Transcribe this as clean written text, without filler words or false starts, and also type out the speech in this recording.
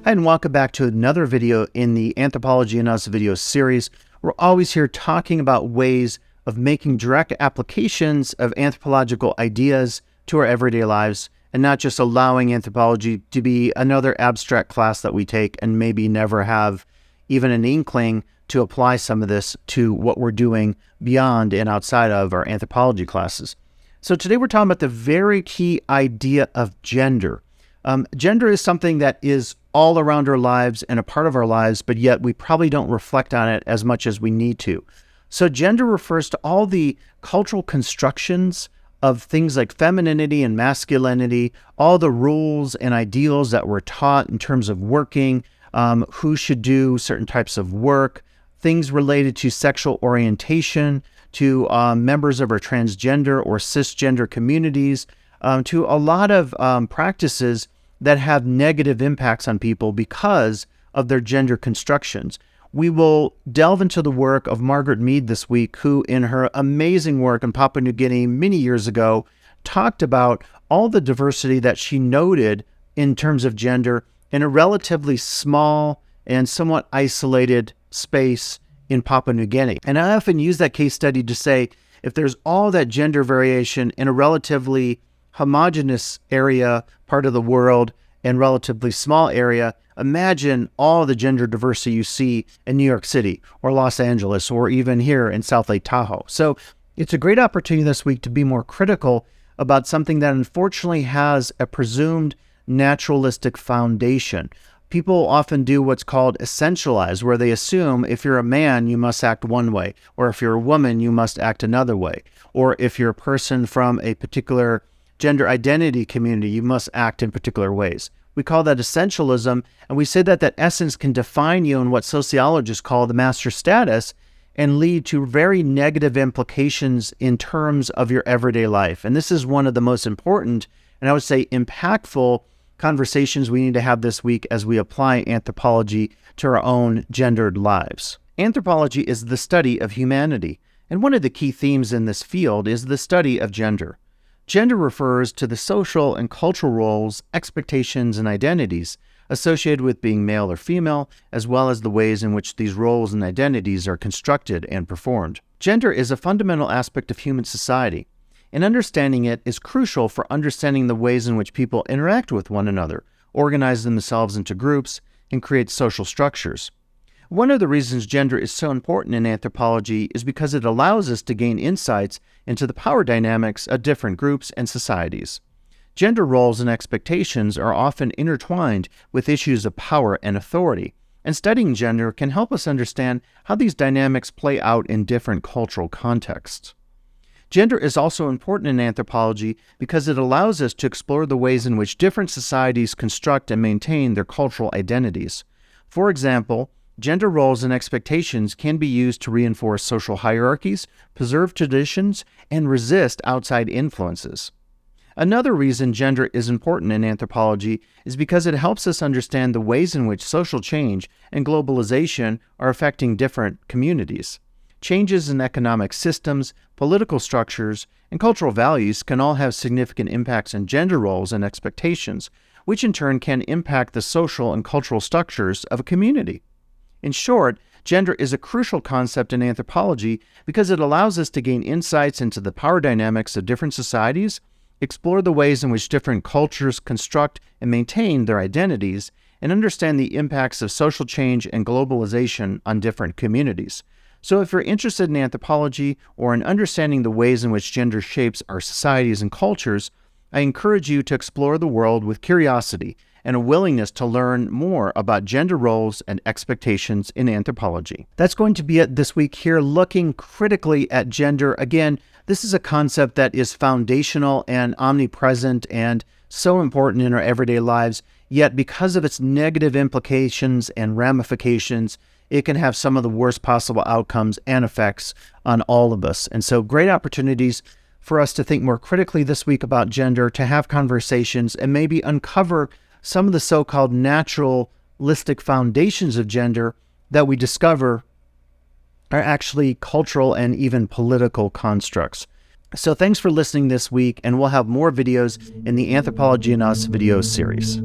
Hi, and welcome back to another video in the Anthropology and Us video series. We're always here talking about ways of making direct applications of anthropological ideas to our everyday lives and not just allowing anthropology to be another abstract class that we take and maybe never have even an inkling to apply some of this to what we're doing beyond and outside of our anthropology classes. So today we're talking about the very key idea of gender. Gender is something that is all around our lives and a part of our lives, but yet we probably don't reflect on it as much as we need to. So gender refers to all the cultural constructions of things like femininity and masculinity, all the rules and ideals that we're taught in terms of working, who should do certain types of work, things related to sexual orientation, to members of our transgender or cisgender communities, to a lot of practices that have negative impacts on people because of their gender constructions. We will delve into the work of Margaret Mead this week, who in her amazing work in Papua New Guinea many years ago talked about all the diversity that she noted in terms of gender in a relatively small and somewhat isolated space in Papua New Guinea. And I often use that case study to say, if there's all that gender variation in a relatively homogeneous area, part of the world, and relatively small area, imagine all the gender diversity you see in New York City or Los Angeles or even here in South Lake Tahoe. So it's a great opportunity this week to be more critical about something that unfortunately has a presumed naturalistic foundation. People often do what's called essentialize, where they assume if you're a man, you must act one way, or if you're a woman, you must act another way, or if you're a person from a particular gender identity community, you must act in particular ways. We call that essentialism, and we say that that essence can define you in what sociologists call the master status and lead to very negative implications in terms of your everyday life. And this is one of the most important, and I would say impactful, conversations we need to have this week as we apply anthropology to our own gendered lives. Anthropology is the study of humanity, and one of the key themes in this field is the study of gender. Gender refers to the social and cultural roles, expectations, and identities associated with being male or female, as well as the ways in which these roles and identities are constructed and performed. Gender is a fundamental aspect of human society, and understanding it is crucial for understanding the ways in which people interact with one another, organize themselves into groups, and create social structures. One of the reasons gender is so important in anthropology is because it allows us to gain insights into the power dynamics of different groups and societies. Gender roles and expectations are often intertwined with issues of power and authority, and studying gender can help us understand how these dynamics play out in different cultural contexts. Gender is also important in anthropology because it allows us to explore the ways in which different societies construct and maintain their cultural identities. For example, gender roles and expectations can be used to reinforce social hierarchies, preserve traditions, and resist outside influences. Another reason gender is important in anthropology is because it helps us understand the ways in which social change and globalization are affecting different communities. Changes in economic systems, political structures, and cultural values can all have significant impacts on gender roles and expectations, which in turn can impact the social and cultural structures of a community. In short, gender is a crucial concept in anthropology because it allows us to gain insights into the power dynamics of different societies, explore the ways in which different cultures construct and maintain their identities, and understand the impacts of social change and globalization on different communities. So if you're interested in anthropology or in understanding the ways in which gender shapes our societies and cultures, I encourage you to explore the world with curiosity and a willingness to learn more about gender roles and expectations in anthropology. That's going to be it this week here, looking critically at gender. Again, this is a concept that is foundational and omnipresent and so important in our everyday lives, yet because of its negative implications and ramifications, it can have some of the worst possible outcomes and effects on all of us. And so great opportunities for us to think more critically this week about gender, to have conversations and maybe uncover some of the so-called naturalistic foundations of gender that we discover are actually cultural and even political constructs. So thanks for listening this week, and we'll have more videos in the Anthropology and Us video series.